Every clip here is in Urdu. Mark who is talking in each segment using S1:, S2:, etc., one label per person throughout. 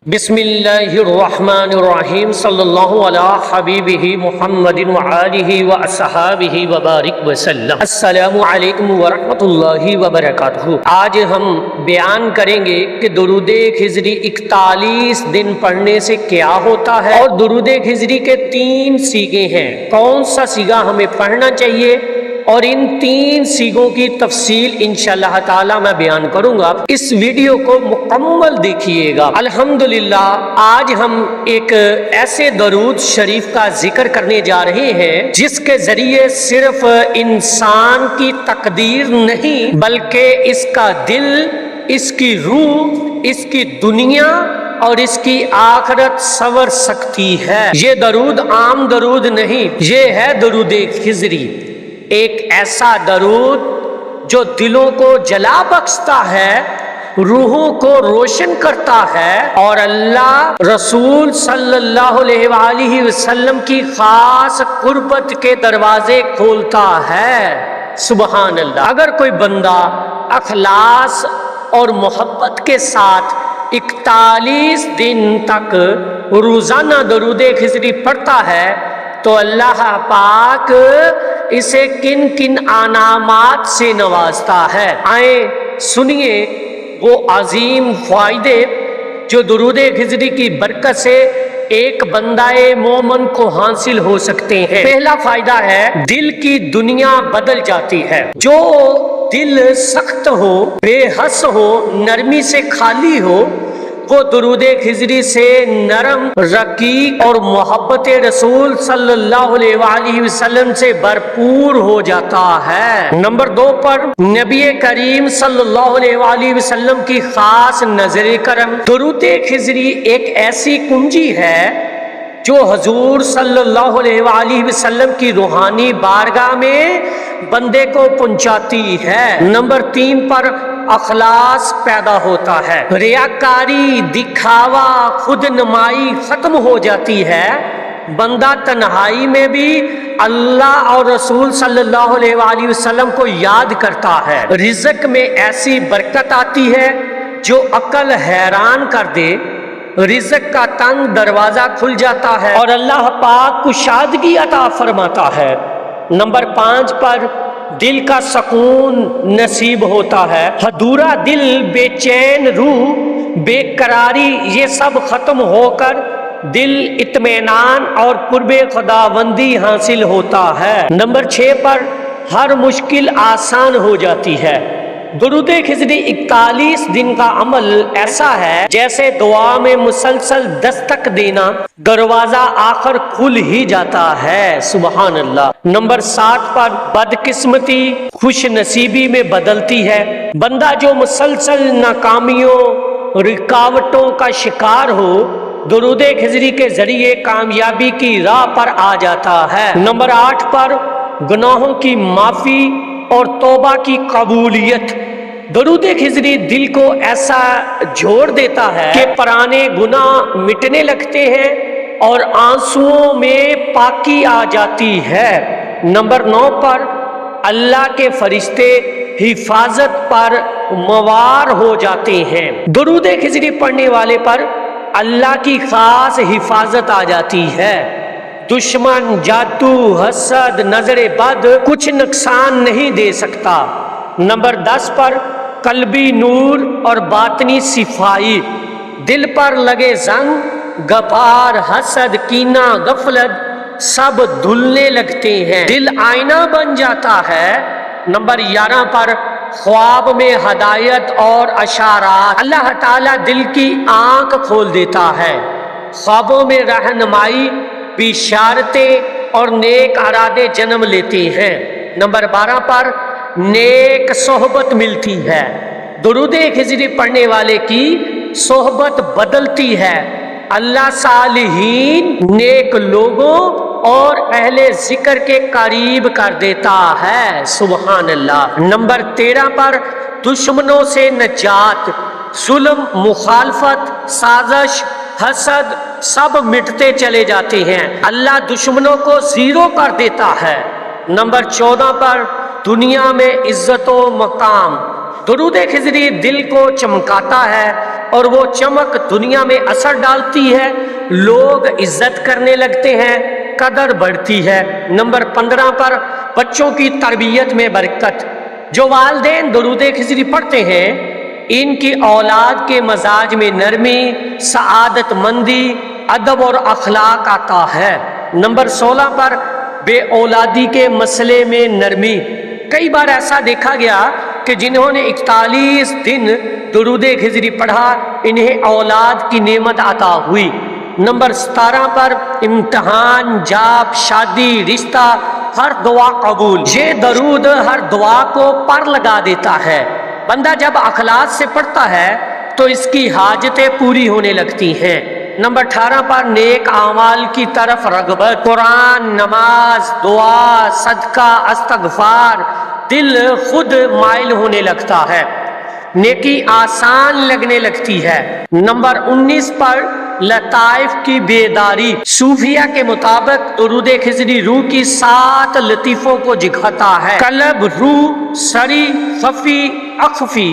S1: بسم اللہ الرحمن الرحیم صلی اللہ علی حبیبہ محمد وآلہ واصحابہ وبارک وسلم۔ السلام علیکم ورحمۃ اللہ وبرکاتہ۔ آج ہم بیان کریں گے کہ درود خضری 41 دن پڑھنے سے کیا ہوتا ہے، اور درود خضری کے 3 صیغے ہیں، کون سا صیغہ ہمیں پڑھنا چاہیے، اور ان 3 صیغوں کی تفصیل انشاءاللہ تعالی میں بیان کروں گا۔ اس ویڈیو کو مکمل دیکھیے گا۔ الحمدللہ آج ہم ایک ایسے درود شریف کا ذکر کرنے جا رہے ہیں جس کے ذریعے صرف انسان کی تقدیر نہیں بلکہ اس کا دل، اس کی روح، اس کی دنیا اور اس کی آخرت سنور سکتی ہے۔ یہ درود عام درود نہیں، یہ ہے درود خضری، ایک ایسا درود جو دلوں کو جلا بخشتا ہے، روحوں کو روشن کرتا ہے، اور اللہ رسول صلی اللہ علیہ وآلہ وسلم کی خاص قربت کے دروازے کھولتا ہے۔ سبحان اللہ۔ اگر کوئی بندہ اخلاص اور محبت کے ساتھ 41 دن تک روزانہ درود خضری پڑھتا ہے تو اللہ پاک اسے کن کن انعامات سے نوازتا ہے۔ آئیں سنیے وہ عظیم فائدے جو درود خضری کی برکت سے ایک بندہ مومن کو حاصل ہو سکتے ہیں۔ پہلا فائدہ ہے دل کی دنیا بدل جاتی ہے۔ جو دل سخت ہو، بے حس ہو، نرمی سے خالی ہو، وہ درود خضری سے نرم، رقیق اور محبت رسول صلی اللہ علیہ وآلہ وسلم سے بھرپور ہو جاتا ہے۔ نمبر 2 پر نبی کریم صلی اللہ علیہ وآلہ وسلم کی خاص نظر کرم۔ درود خضری ایک ایسی کنجی ہے جو حضور صلی اللہ علیہ وآلہ وسلم کی روحانی بارگاہ میں بندے کو پہنچاتی ہے۔ نمبر 3 پر اخلاص پیدا ہوتا ہے، ریاکاری، دکھاوا، خود نمائی ختم ہو جاتی ہے۔ بندہ تنہائی میں بھی اللہ اور رسول صلی اللہ علیہ وآلہ وسلم کو یاد کرتا ہے۔ رزق میں ایسی برکت آتی ہے جو عقل حیران کر دے، رزق کا تنگ دروازہ کھل جاتا ہے اور اللہ پاک کشادگی عطا فرماتا ہے۔ نمبر 5 پر دل کا سکون نصیب ہوتا ہے، ادھورا دل، بے چین روح، بے قراری، یہ سب ختم ہو کر دل اطمینان اور قرب خداوندی حاصل ہوتا ہے۔ نمبر 6 پر ہر مشکل آسان ہو جاتی ہے۔ درود خضری 41 دن کا عمل ایسا ہے جیسے دعا میں مسلسل دستک دینا، دروازہ آخر کھل ہی جاتا ہے۔ سبحان اللہ۔ نمبر 7 پر بدقسمتی خوش نصیبی میں بدلتی ہے۔ بندہ جو مسلسل ناکامیوں، رکاوٹوں کا شکار ہو، درود خضری کے ذریعے کامیابی کی راہ پر آ جاتا ہے۔ نمبر 8 پر گناہوں کی معافی اور توبہ کی قبولیت۔ درود خضری دل کو ایسا جوڑ دیتا ہے کہ پرانے گناہ مٹنے لگتے ہیں اور آنسوؤں میں پاکی آ جاتی ہے۔ نمبر 9 پر اللہ کے فرشتے حفاظت پر موار ہو جاتے ہیں۔ درود خضری پڑھنے والے پر اللہ کی خاص حفاظت آ جاتی ہے۔ دشمن، جادو، حسد، نظر بد کچھ نقصان نہیں دے سکتا۔ نمبر 10 پر قلبی نور اور باطنی صفائی۔ دل پر لگے زنگ، غبار، حسد، کینہ، غفلت سب دھلنے لگتے ہیں، دل آئینہ بن جاتا ہے۔ نمبر 11 پر خواب میں ہدایت اور اشارات۔ اللہ تعالیٰ دل کی آنکھ کھول دیتا ہے، خوابوں میں رہنمائی، بشارتیں اور نیک ارادے جنم لیتے ہیں۔ نمبر 12 پر نیک صحبت ملتی ہے۔ درود خضری پڑھنے والے کی صحبت بدلتی ہے، اللہ صالحین، نیک لوگوں اور اہل ذکر کے قریب کر دیتا ہے۔ سبحان اللہ۔ نمبر 13 پر دشمنوں سے نجات، ظلم، مخالفت، سازش، حسد سب مٹتے چلے جاتے ہیں، اللہ دشمنوں کو زیرو کر دیتا ہے۔ نمبر 14 پر دنیا میں عزت و مقام۔ درود خضری دل کو چمکاتا ہے، اور وہ چمک دنیا میں اثر ڈالتی ہے، لوگ عزت کرنے لگتے ہیں، قدر بڑھتی ہے۔ نمبر 15 پر بچوں کی تربیت میں برکت۔ جو والدین درود خضری پڑھتے ہیں ان کی اولاد کے مزاج میں نرمی، سعادت مندی، ادب اور اخلاق آتا ہے۔ نمبر 16 پر بے اولادی کے مسئلے میں نرمی۔ کئی بار ایسا دیکھا گیا کہ جنہوں نے 41 دن درود خضری پڑھا انہیں اولاد کی نعمت عطا ہوئی۔ نمبر 17 پر امتحان، جاب، شادی، رشتہ، ہر دعا قبول۔ یہ درود ہر دعا کو پر لگا دیتا ہے۔ بندہ جب اخلاص سے پڑھتا ہے تو اس کی حاجتیں پوری ہونے لگتی ہیں۔ نمبر 18 پر نیک اعمال کی طرف رغبت۔ قرآن، نماز، دعا، صدقہ، استغفار، دل خود مائل ہونے لگتا ہے، نیکی آسان لگنے لگتی ہے۔ نمبر 19 پر لطائف کی بیداری۔ صوفیہ کے مطابق درود خضری روح کی 7 لطیفوں کو جگاتا ہے: قلب، روح، سری، خفی، اخفی۔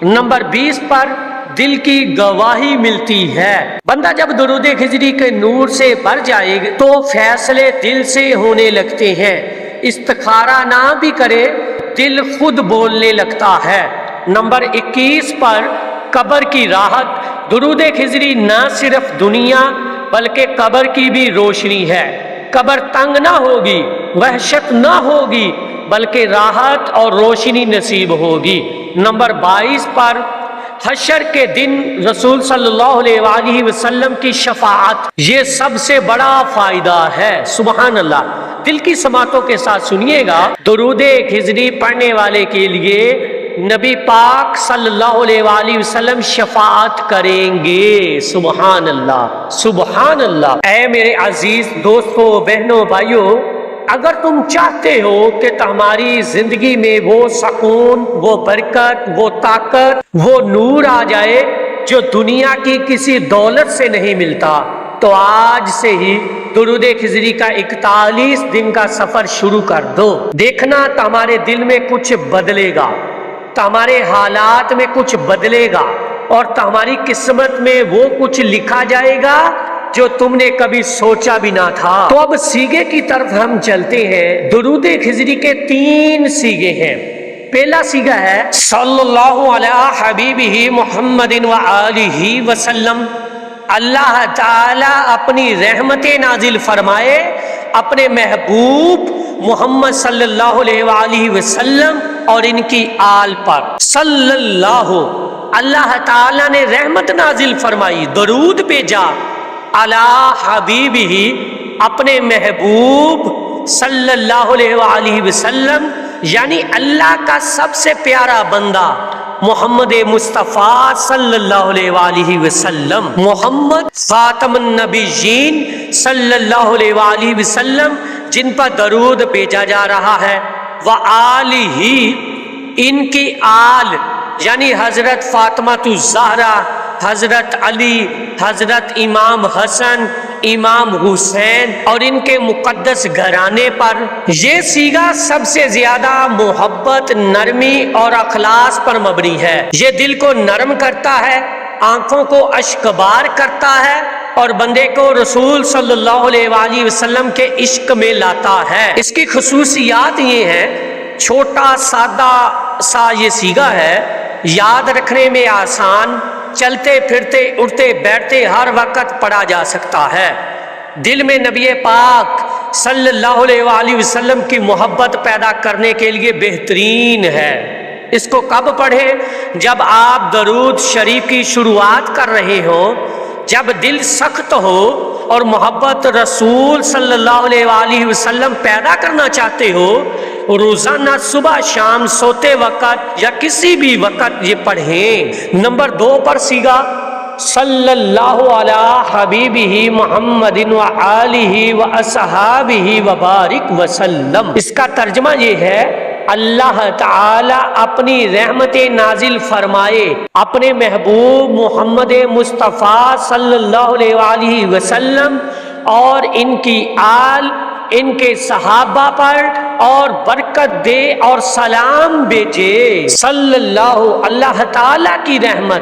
S1: نمبر 20 پر دل کی گواہی ملتی ہے۔ بندہ جب درود خضری کے نور سے بھر جائے تو فیصلے دل سے ہونے لگتے ہیں، استخارہ نہ بھی کرے دل خود بولنے لگتا ہے۔ نمبر 21 پر قبر کی راحت۔ درود خضری نہ صرف دنیا بلکہ قبر کی بھی روشنی ہے۔ قبر تنگ نہ ہوگی، وحشت نہ ہوگی، بلکہ راحت اور روشنی نصیب ہوگی۔ نمبر 22 پر حشر کے دن رسول صلی اللہ علیہ وآلہ وسلم کی شفاعت، یہ سب سے بڑا فائدہ ہے۔ سبحان اللہ۔ دل کی سماعتوں کے ساتھ سنیے گا، درود خضری پڑھنے والے کے لیے نبی پاک صلی اللہ علیہ وآلہ وسلم شفاعت کریں گے۔ سبحان اللہ، سبحان اللہ۔ اے میرے عزیز دوستو، بہنوں، بھائیوں، اگر تم چاہتے ہو کہ تمہاری زندگی میں وہ سکون، وہ برکت، وہ طاقت، وہ نور آ جائے جو دنیا کی کسی دولت سے نہیں ملتا، تو آج سے ہی درود خضری کا 41 دن کا سفر شروع کر دو۔ دیکھنا تمہارے دل میں کچھ بدلے گا، تمہارے حالات میں کچھ بدلے گا، اور تمہاری قسمت میں وہ کچھ لکھا جائے گا جو تم نے کبھی سوچا بھی نہ تھا۔ تو اب سیغے کی طرف ہم چلتے ہیں۔ درود خضری کے 3 سیغے ہیں۔ پہلا سیغہ ہے صلی اللہ علیہ حبیبہ محمد وآلہ وسلم۔ اللہ تعالی اپنی رحمتیں نازل فرمائے اپنے محبوب محمد صلی اللہ علیہ وآلہ وسلم اور ان کی آل پر۔ صلی اللہ تعالی نے رحمت نازل فرمائی، درود بھیجا علی حبیبہ اپنے محبوب صلی اللہ علیہ وآلہ وسلم، یعنی اللہ کا سب سے پیارا بندہ محمد مصطفیٰ صلی اللہ علیہ وآلہ وسلم، محمد خاتم النبیین صلی اللہ علیہ وآلہ وسلم، جن پر درود بھیجا جا رہا ہے۔ وآلہ، ان کی آل یعنی حضرت فاطمہ الزہرا، حضرت علی، حضرت امام حسن، امام حسین اور ان کے مقدس گھرانے پر۔ یہ سیغہ سب سے زیادہ محبت، نرمی اور اخلاص پر مبنی ہے۔ یہ دل کو نرم کرتا ہے، آنکھوں کو اشکبار کرتا ہے اور بندے کو رسول صلی اللہ علیہ وآلہ وسلم کے عشق میں لاتا ہے۔ اس کی خصوصیات یہ ہیں، چھوٹا سادہ سا یہ سیغہ ہے، یاد رکھنے میں آسان، چلتے پھرتے اٹھتے بیٹھتے ہر وقت پڑھا جا سکتا ہے، دل میں نبی پاک صلی اللہ علیہ وآلہ وسلم کی محبت پیدا کرنے کے لیے بہترین ہے۔ اس کو کب پڑھیں؟ جب آپ درود شریف کی شروعات کر رہے ہوں، جب دل سخت ہو اور محبت رسول صلی اللہ علیہ وآلہ وسلم پیدا کرنا چاہتے ہو، روزانہ صبح شام سوتے وقت یا کسی بھی وقت یہ پڑھیں۔ نمبر 2 پر سیغہ صلی اللہ علیہ حبیبہ محمد وآلہ واصحابہ وبارک وسلم۔ اس کا ترجمہ یہ ہے، اللہ تعالی اپنی رحمتیں نازل فرمائے اپنے محبوب محمد مصطفیٰ صلی اللہ علیہ وآلہ وسلم اور ان کی آل، ان کے صحابہ پر، اور برکت دے اور سلام بھیجے۔ صلی اللہ، اللہ تعالی کی رحمت،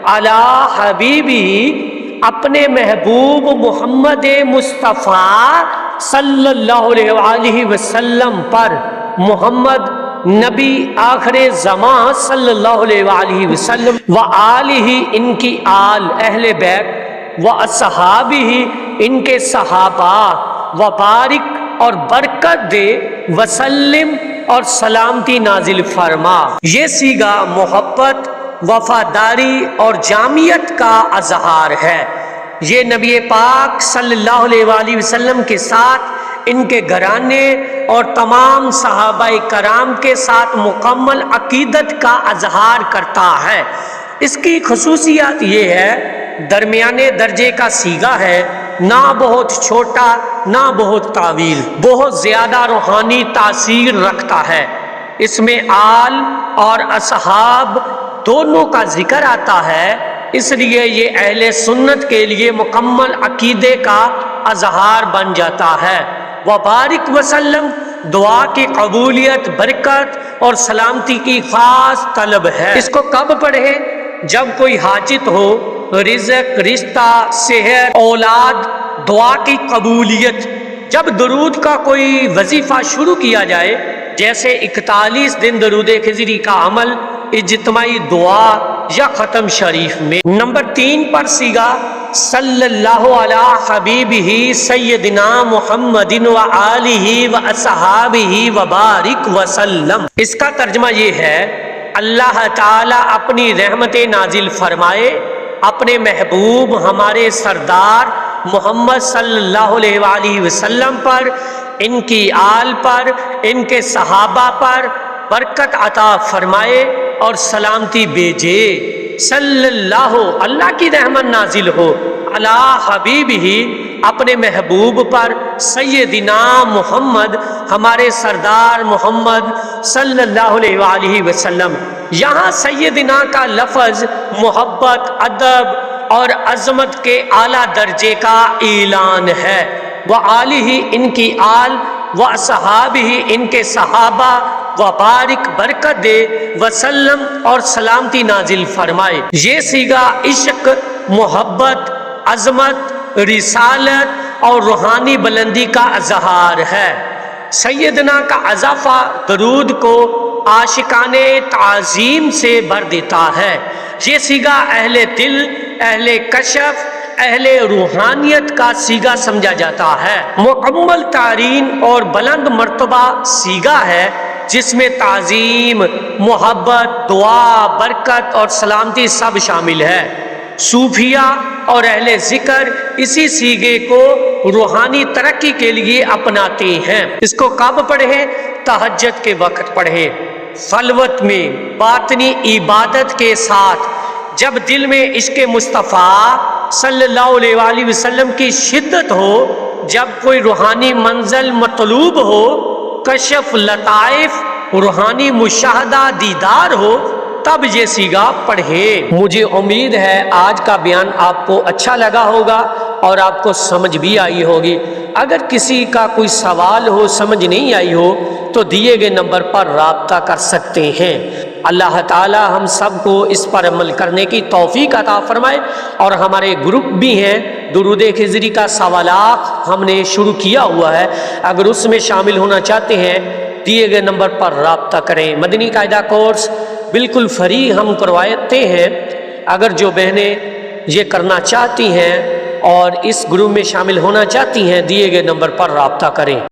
S1: علی حبیبی، اپنے محبوب محمد مصطفیٰ صلی اللہ علیہ وآلہ وسلم پر، محمد نبی آخر زمان صلی اللہ علیہ وآلہ وسلم، وآلہ ان کی آل اہل بیت، واصحابہ ان کے صحابہ، وبارک اور برکت دے، وسلم اور سلامتی نازل فرما۔ یہ صیغہ محبت، وفاداری اور جامعیت کا اظہار ہے۔ یہ نبی پاک صلی اللہ علیہ وآلہ وسلم کے ساتھ، ان کے گھرانے اور تمام صحابہ کرام کے ساتھ مکمل عقیدت کا اظہار کرتا ہے۔ اس کی خصوصیات یہ ہے، درمیانے درجے کا صیغہ ہے، نہ بہت چھوٹا نہ بہت طویل، بہت زیادہ روحانی تاثیر رکھتا ہے۔ اس میں آل اور اصحاب دونوں کا ذکر آتا ہے، اس لیے یہ اہل سنت کے لیے مکمل عقیدے کا اظہار بن جاتا ہے۔ وبارک وسلم، دعا کی قبولیت، برکت اور سلامتی کی خاص طلب ہے۔ اس کو کب پڑھے؟ جب کوئی حاجت ہو، رزق، رشتہ، صحت، اولاد، دعا کی قبولیت۔ جب درود کا کوئی وظیفہ شروع کیا جائے، جیسے 41 دن درود خضری کا عمل، اجتماعی دعا یا ختم شریف میں۔ نمبر 3 پر صیغہ صلی اللہ علی حبیبہ سیدنا محمد وآلہ واصحابہ وبارک وسلم۔ اس کا ترجمہ یہ ہے، اللہ تعالیٰ اپنی رحمت نازل فرمائے اپنے محبوب ہمارے سردار محمد صلی اللہ علیہ وآلہ وسلم پر، ان کی آل پر، ان کے صحابہ پر برکت عطا فرمائے اور سلامتی بھیجے۔ صلی اللہ کی رحمت نازل ہو، علی حبیبہ اپنے محبوب پر، سیدنا محمد ہمارے سردار محمد صلی اللہ علیہ وآلہ وسلم۔ یہاں سیدنا کا لفظ محبت، ادب اور عظمت کے اعلیٰ درجے کا اعلان ہے۔ وآلہ ان کی آل، واصحابہ ان کے صحابہ، وبارک برکت دے، وسلم اور سلامتی نازل فرمائے۔ یہ صیغہ عشق، محبت، عظمت، رسالت اور روحانی بلندی کا اظہار ہے۔ سیدنا کا اضافہ درود کو عاشقانہ تعظیم سے بھر دیتا ہے۔ یہ صیغہ اہل دل، اہل کشف، اہل روحانیت کا صیغہ سمجھا جاتا ہے۔ مکمل ترین اور بلند مرتبہ صیغہ ہے، جس میں تعظیم، محبت، دعا، برکت اور سلامتی سب شامل ہے۔ صوفیہ اور اہل ذکر اسی صیغے کو روحانی ترقی کے لیے اپناتے ہیں۔ اس کو کب پڑھیں؟ تہجد کے وقت پڑھیں، خلوت میں، باطنی عبادت کے ساتھ، جب دل میں عشق مصطفیٰ صلی اللہ علیہ وآلہ وسلم کی شدت ہو، جب کوئی روحانی منزل مطلوب ہو، کشف، لطائف، روحانی مشاہدہ دیدار ہو، تب یہ صیغہ پڑھیں۔ مجھے امید ہے آج کا بیان آپ کو اچھا لگا ہوگا اور آپ کو سمجھ بھی آئی ہوگی۔ اگر کسی کا کوئی سوال ہو، سمجھ نہیں آئی ہو، تو دیے گئے نمبر پر رابطہ کر سکتے ہیں۔ اللہ تعالی ہم سب کو اس پر عمل کرنے کی توفیق عطا فرمائے۔ اور ہمارے گروپ بھی ہیں، درود خضری کا سوالات ہم نے شروع کیا ہوا ہے، اگر اس میں شامل ہونا چاہتے ہیں دیے گئے نمبر پر رابطہ کریں۔ مدنی قاعدہ کورس بالکل فری ہم کرواتے ہیں، اگر جو بہنیں یہ کرنا چاہتی ہیں اور اس گروپ میں شامل ہونا چاہتی ہیں دیے گئے نمبر پر رابطہ کریں۔